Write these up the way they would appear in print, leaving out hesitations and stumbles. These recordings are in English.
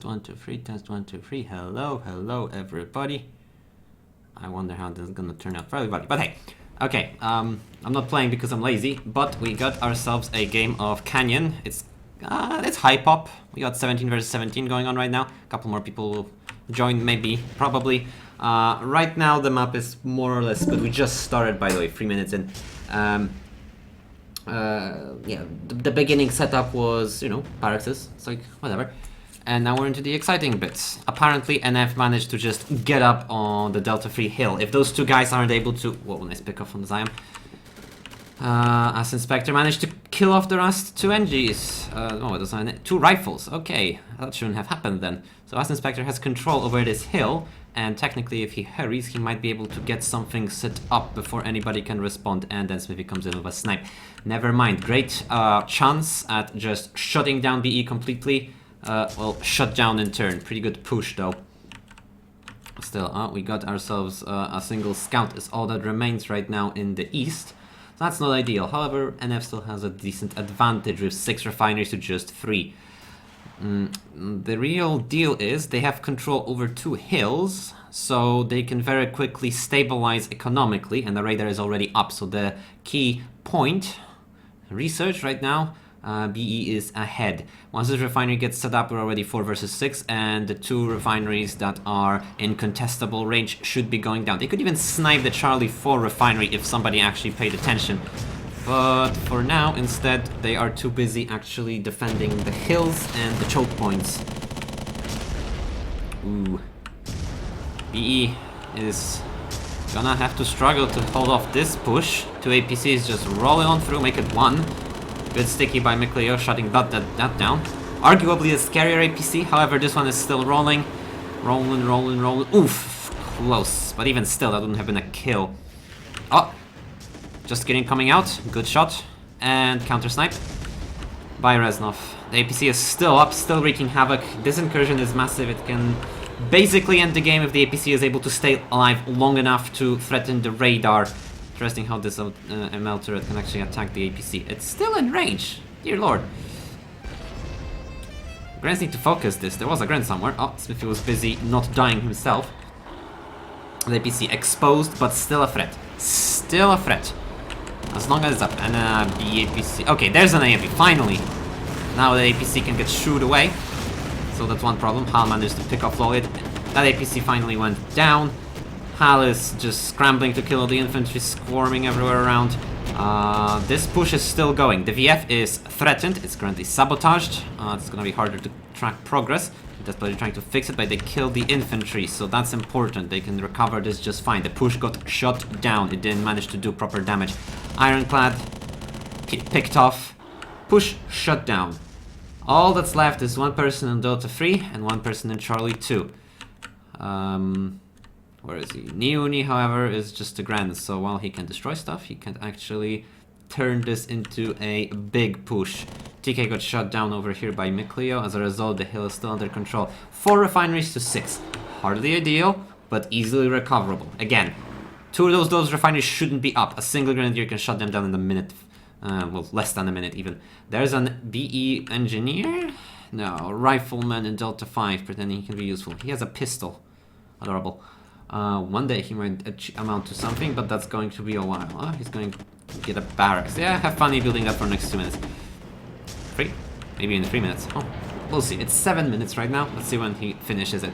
1, 2, 3, test 1, 2, 3. Hello, everybody. I wonder how this is gonna turn out for everybody. But hey, okay. I'm not playing because I'm lazy, but we got ourselves a game of Canyon. It's high pop. We got 17 versus 17 going on right now. A couple more people will join, maybe, probably. Right now the map is more or less good. We just started, by the way, 3 minutes in. Yeah, the beginning setup was, barracks. It's like, whatever. And now we're into the exciting bits. Apparently, NF managed to just get up on the Delta 3 hill. If those two guys aren't able to... Whoa, nice pick off on the Zion. As Inspector managed to kill off the last two NGs. Oh, it was 2 rifles. Okay, that shouldn't have happened then. So As Inspector has control over this hill. And technically, if he hurries, he might be able to get something set up before anybody can respond. And then Smithy comes in with a snipe. Never mind. Great chance at just shutting down BE completely. Well, shut down in turn. Pretty good push, though. Still, we got ourselves a single scout is all that remains right now in the east. So that's not ideal. However, NF still has a decent advantage with 6 refineries to just 3. The real deal is they have control over 2 hills, so they can very quickly stabilize economically, and the radar is already up. So the key point, research right now, BE is ahead. Once this refinery gets set up, we're already 4 versus 6, and the 2 refineries that are in contestable range should be going down. They could even snipe the Charlie 4 refinery if somebody actually paid attention. But for now, instead, they are too busy actually defending the hills and the choke points. Ooh. BE is gonna have to struggle to hold off this push. 2 APCs just rolling on through, make it 1. Good sticky by Mikleo, shutting that down. Arguably a scarier APC, however, this one is still rolling. Rolling. Oof, close. But even still, that wouldn't have been a kill. Oh, just kidding, coming out. Good shot. And counter snipe by Reznov. The APC is still up, still wreaking havoc. This incursion is massive. It can basically end the game if the APC is able to stay alive long enough to threaten the radar. Interesting how this ML turret can actually attack the APC. It's still in range. Dear lord. Grants need to focus this. There was a Grant somewhere. Oh, Smithy was busy not dying himself. The APC exposed, but still a threat. Still a threat. As long as it's up. And the APC... Okay, there's an AMP. Finally. Now the APC can get shooed away. So that's one problem. Hal managed to pick off Lloyd. That APC finally went down. Hal is just scrambling to kill the infantry, swarming everywhere around. This push is still going. The VF is threatened. It's currently sabotaged. It's gonna be harder to track progress. Desperately trying to fix it, but they killed the infantry, so that's important. They can recover this just fine. The push got shut down. It didn't manage to do proper damage. Ironclad picked off. Push shut down. All that's left is 1 person in Delta 3 and 1 person in Charlie 2. Where is he? Neuni, however, is just a Grand, so while he can destroy stuff, he can actually turn this into a big push. TK got shut down over here by Mikleo. As a result, the hill is still under control. 4 refineries to 6. Hardly ideal, but easily recoverable. Again, 2 of those refineries shouldn't be up. A single Grenadier can shut them down in a minute. Well, less than a minute even. There's an BE engineer? No, rifleman in Delta 5 pretending he can be useful. He has a pistol. Adorable. One day he might amount to something, but that's going to be a while. He's going to get a barracks. Yeah, have fun building that for the next 2 minutes. 3? Maybe in 3 minutes. Oh, we'll see. It's 7 minutes right now. Let's see when he finishes it.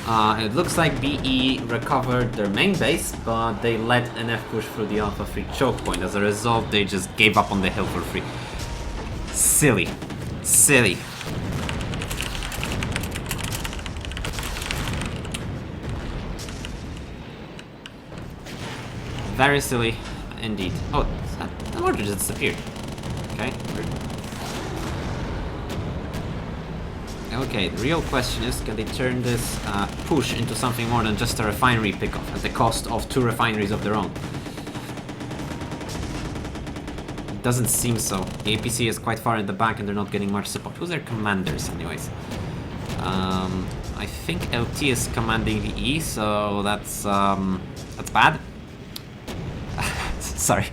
It looks like BE recovered their main base, but they let NF push through the Alpha 3 choke point. As a result, they just gave up on the hill for free. Silly. Silly. Very silly, indeed. Oh, the mortar just disappeared. Okay. Okay, the real question is, can they turn this push into something more than just a refinery pickoff at the cost of 2 refineries of their own? It doesn't seem so. The APC is quite far in the back and they're not getting much support. Who's their commanders, anyways? I think LT is commanding the E, so that's bad. Sorry.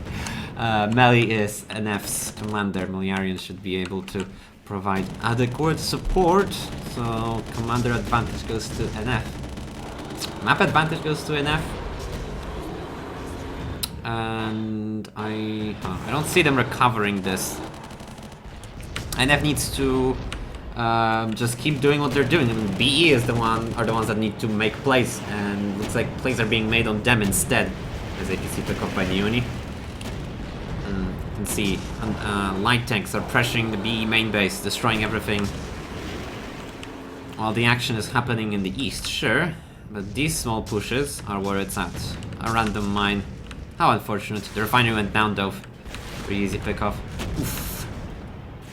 Meli is NF's commander. Meliarian should be able to provide adequate support. So commander advantage goes to NF. Map advantage goes to NF. And I don't see them recovering this. NF needs to just keep doing what they're doing. I mean, BE are the ones that need to make plays, and looks like plays are being made on them instead. As APC pick up by the Uni. You can see light tanks are pressuring the BE main base, destroying everything. While the action is happening in the east, sure, but these small pushes are where it's at. A random mine. How unfortunate. The refinery went down though. Pretty easy pick off. Oof.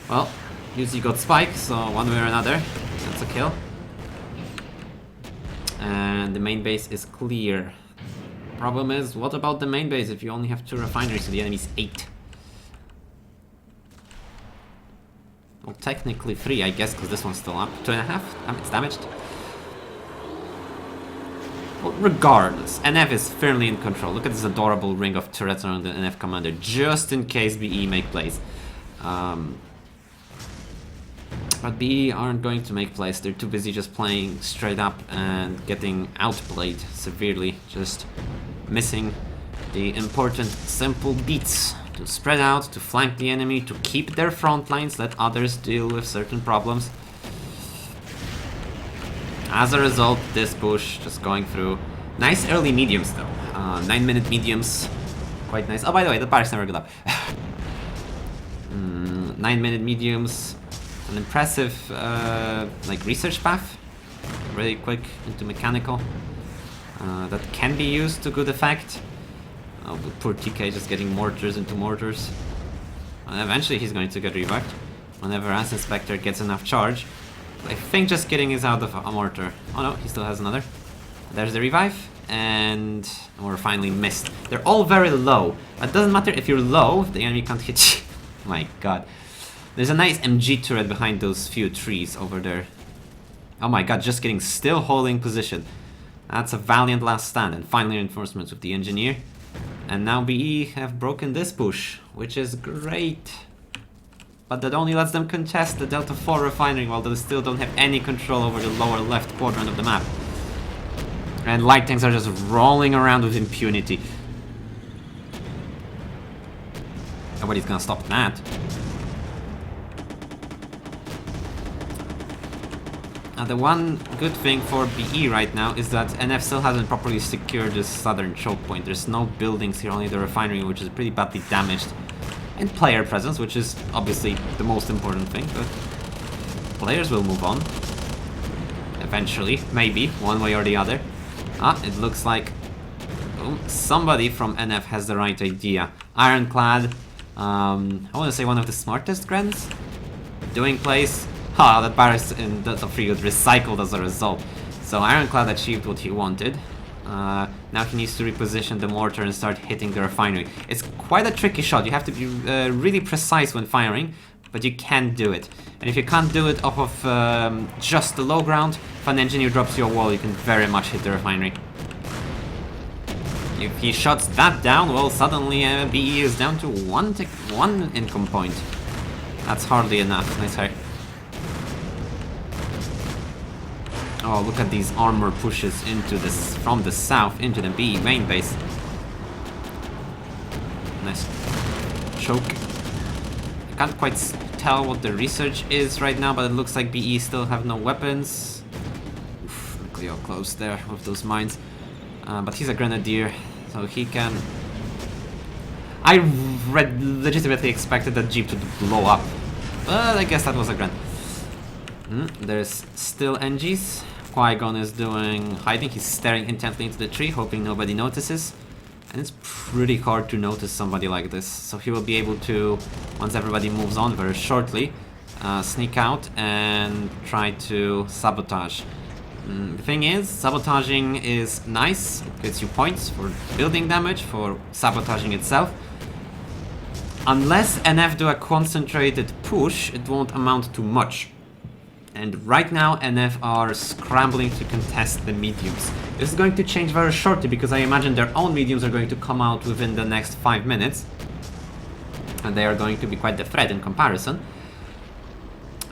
Well, usually got spike, so one way or another, that's a kill. And the main base is clear. Problem is, what about the main base if you only have 2 refineries and the enemy's 8? Well, technically 3, I guess, because this one's still up. 2.5? It's damaged. Well, regardless, NF is firmly in control. Look at this adorable ring of turrets around the NF commander, just in case BE make plays. But BE aren't going to make plays. They're too busy just playing straight up and getting outplayed severely. Just missing the important, simple beats. To spread out, to flank the enemy, to keep their front lines, let others deal with certain problems. As a result, this push just going through. Nice early mediums though. 9-minute mediums. Quite nice. Oh, by the way, the barracks never got up. 9-minute mediums. An impressive like research path. Really quick into mechanical. That can be used to good effect. Oh, but poor TK just getting mortars into mortars. And eventually he's going to get revived. Whenever As Inspector gets enough charge. I think just getting is out of a mortar. Oh no, he still has another. There's the revive. And we're finally missed. They're all very low. It doesn't matter if you're low, the enemy can't hit you. My god. There's a nice MG turret behind those few trees over there. Oh my god, just getting still holding position. That's a valiant last stand. And finally reinforcements with the engineer. And now BE have broken this push, which is great. But that only lets them contest the Delta 4 refinery while they still don't have any control over the lower left quadrant of the map. And light tanks are just rolling around with impunity. Nobody's gonna stop that. The one good thing for BE right now is that NF still hasn't properly secured this southern choke point. There's no buildings here, only the refinery, which is pretty badly damaged. And player presence, which is obviously the most important thing, but players will move on. Eventually, maybe, one way or the other. It looks like somebody from NF has the right idea. Ironclad, I want to say one of the smartest grants. Doing plays. That barracks in Delta 3 got recycled as a result. So Ironclad achieved what he wanted. Now he needs to reposition the mortar and start hitting the refinery. It's quite a tricky shot. You have to be really precise when firing, but you can do it. And if you can't do it off of just the low ground, if an engineer drops you a wall, you can very much hit the refinery. If he shuts that down, well, suddenly BE is down to one income point. That's hardly enough. Nice try. Oh, look at these armor pushes into this from the south into the BE main base. Nice choke. I can't quite tell what the research is right now, but it looks like BE still have no weapons. Oof, Cleo close there with those mines. But he's a grenadier, so he can. I legitimately expected that jeep to blow up, but I guess that was a gren. There's still NGs. Qui-Gon is hiding. He's staring intently into the tree, hoping nobody notices. And it's pretty hard to notice somebody like this. So he will be able to, once everybody moves on very shortly, sneak out and try to sabotage. The thing is, sabotaging is nice. It gets you points for building damage, for sabotaging itself. Unless NF do a concentrated push, it won't amount to much. And right now NF are scrambling to contest the mediums. This is going to change very shortly because I imagine their own mediums are going to come out within the next 5 minutes. And they are going to be quite the threat in comparison.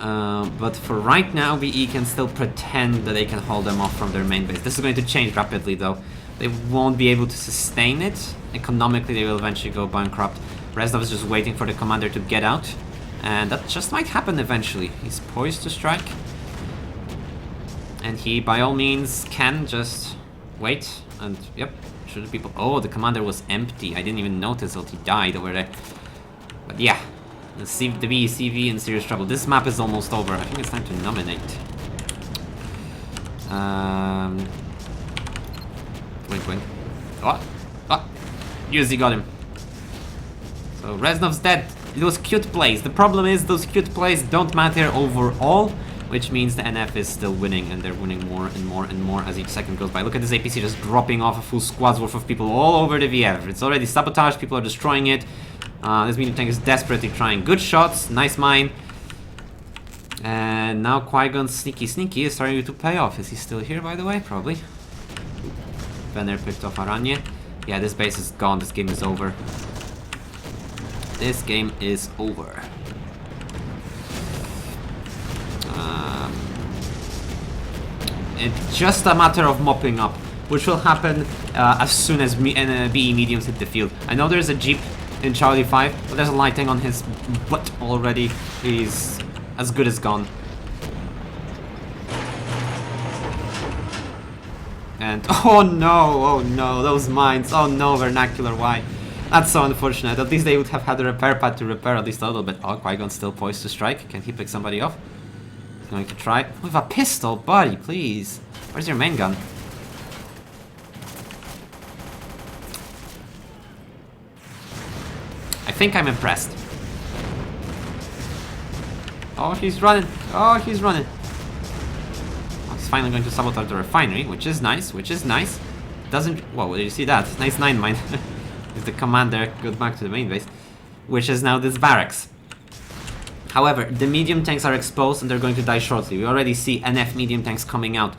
But for right now, VE can still pretend that they can hold them off from their main base. This is going to change rapidly, though. They won't be able to sustain it. Economically, they will eventually go bankrupt. Reznov is just waiting for the commander to get out. And that just might happen eventually. He's poised to strike. And he, by all means, can just wait and, yep, shoot the people. Oh, the commander was empty. I didn't even notice until he died over there. But yeah, the VECV in serious trouble. This map is almost over. I think it's time to nominate. Wink, wink. Oh, oh, Yuzi got him. So Reznov's dead. Those cute plays. The problem is those cute plays don't matter overall, which means the NF is still winning, and they're winning more and more and more as each second goes by. Look at this APC just dropping off a full squad's worth of people all over the VF. It's already sabotaged. People are destroying it. This medium tank is desperately trying. Good shots. Nice mine. And now Qui-Gon's sneaky is starting to pay off. Is he still here, by the way? Probably. Venner picked off Aranye. Yeah, this base is gone. This game is over. This game is over. It's just a matter of mopping up, which will happen as soon as BE mediums hit the field. I know there's a Jeep in Charlie 5, but there's a light tank on his butt already. He's as good as gone. And oh no, those mines. Oh no, vernacular, why? That's so unfortunate. At least they would have had a repair pad to repair at least a little bit. Oh, Qui-Gon's still poised to strike. Can he pick somebody off? He's going to try. With a pistol, buddy, please. Where's your main gun? I think I'm impressed. Oh, he's running. Oh, he's running. Oh, he's finally going to sabotage the refinery, which is nice, Doesn't... Whoa, did you see that? Nice 9 mine. If the commander goes back to the main base, which is now this barracks. However, the medium tanks are exposed and they're going to die shortly. We already see NF medium tanks coming out.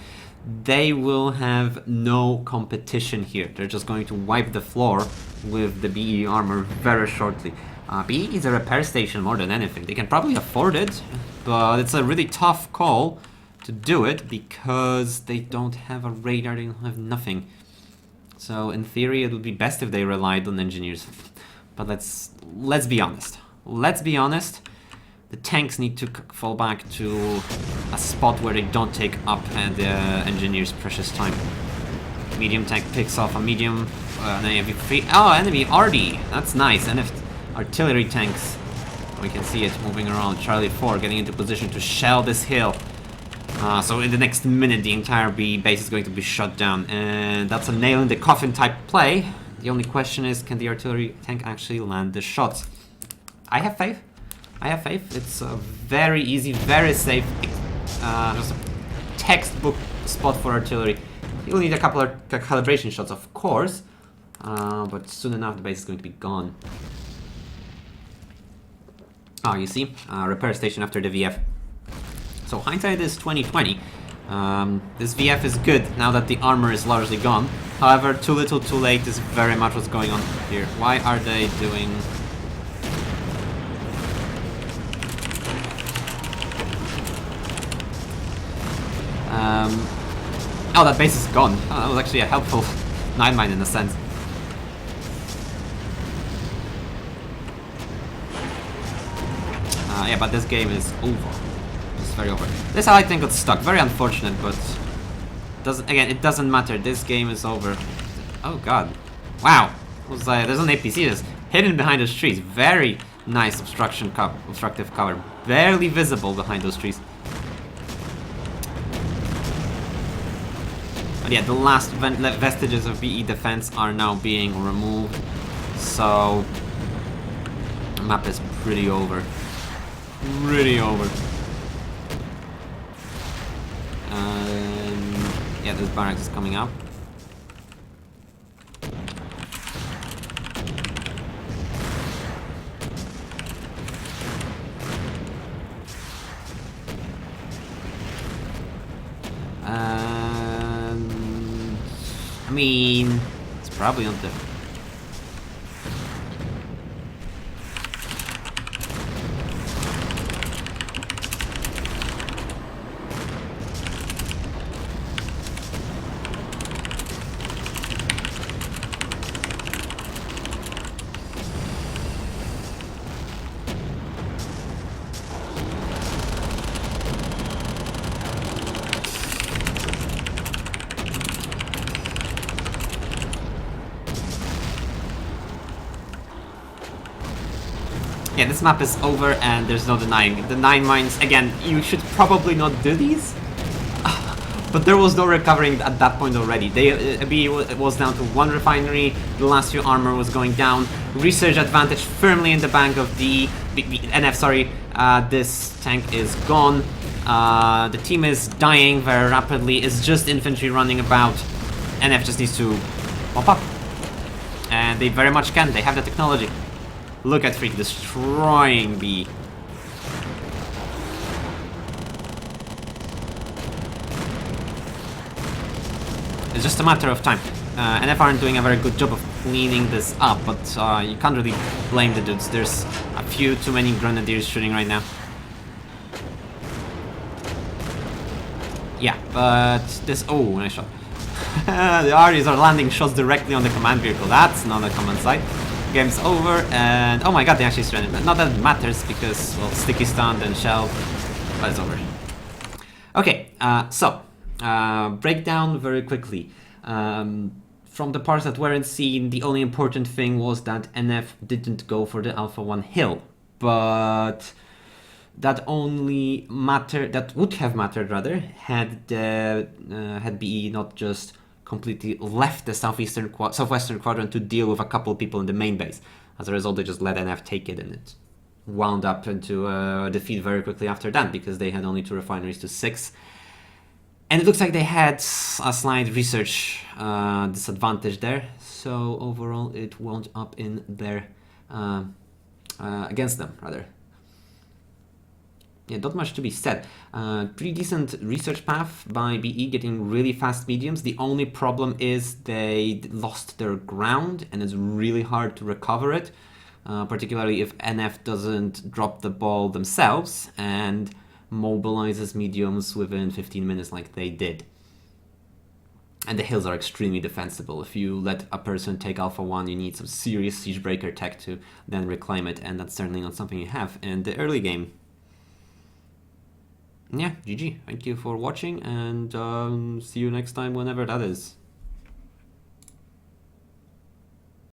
They will have no competition here. They're just going to wipe the floor with the BE armor very shortly. BE is a repair station more than anything. They can probably afford it, but it's a really tough call to do it because they don't have a radar, they don't have nothing. So in theory, it would be best if they relied on engineers. But let's be honest. Let's be honest. The tanks need to fall back to a spot where they don't take up the engineers' precious time. Medium tank picks off a medium. Oh, enemy RD. That's nice. And if artillery tanks, we can see it moving around. Charlie 4 getting into position to shell this hill. So in the next minute, the entire B base is going to be shut down, and that's a nail in the coffin type play. The only question is, can the artillery tank actually land the shots? I have faith. I have faith. It's a very easy, very safe, just a textbook spot for artillery. You'll need a couple of calibration shots, of course, but soon enough the base is going to be gone. Oh, you see, repair station after the VF. So hindsight is 20/20. This VF is good now that the armor is largely gone. However, too little, too late is very much what's going on here. Why are they doing? Oh, that base is gone. Oh, that was actually a helpful 9 mine in a sense. Yeah, but this game is over. It's very over. This I think got stuck. Very unfortunate, but it doesn't matter. This game is over. Oh god. Wow. There's an APC just hidden behind those trees. Very nice obstructive cover. Barely visible behind those trees. But yeah, the last vestiges of BE defense are now being removed. So the map is pretty over. Pretty over. Yeah, this barracks is coming up. I mean, it's probably on the... Yeah, this map is over and there's no denying it. The 9 mines, again, you should probably not do these. But there was no recovering at that point already. B was down to 1 refinery, the last few armor was going down. Research advantage firmly in the bank of NF, sorry. This tank is gone. The team is dying very rapidly. It's just infantry running about. NF just needs to pop up. And they very much can. They have the technology. Look at Freak destroying B. It's just a matter of time. NF aren't doing a very good job of cleaning this up, but you can't really blame the dudes. There's a few too many grenadiers shooting right now. Yeah, but this... Oh, nice shot. The Aries are landing shots directly on the command vehicle. That's not a command sight. Game's over, and... Oh my god, they actually surrendered. Not that it matters, because, well, sticky stunned and shell, but it's over. Okay, breakdown very quickly. From the parts that weren't seen, the only important thing was that NF didn't go for the Alpha 1 hill, but that only mattered, that would have mattered rather, had BE not just completely left the southwestern quadrant to deal with a couple of people in the main base. As a result, they just let NF take it, and it wound up into a defeat very quickly after that, because they had only 2 refineries to 6. And it looks like they had a slight research disadvantage there, so overall it wound up in their against them, rather. Yeah, not much to be said. Pretty decent research path by BE, getting really fast mediums. The only problem is they lost their ground, and it's really hard to recover it, particularly if NF doesn't drop the ball themselves and mobilizes mediums within 15 minutes like they did. And the hills are extremely defensible. If you let a person take Alpha 1, you need some serious siege breaker tech to then reclaim it, and that's certainly not something you have in the early game. Yeah, GG. Thank you for watching, and see you next time whenever that is.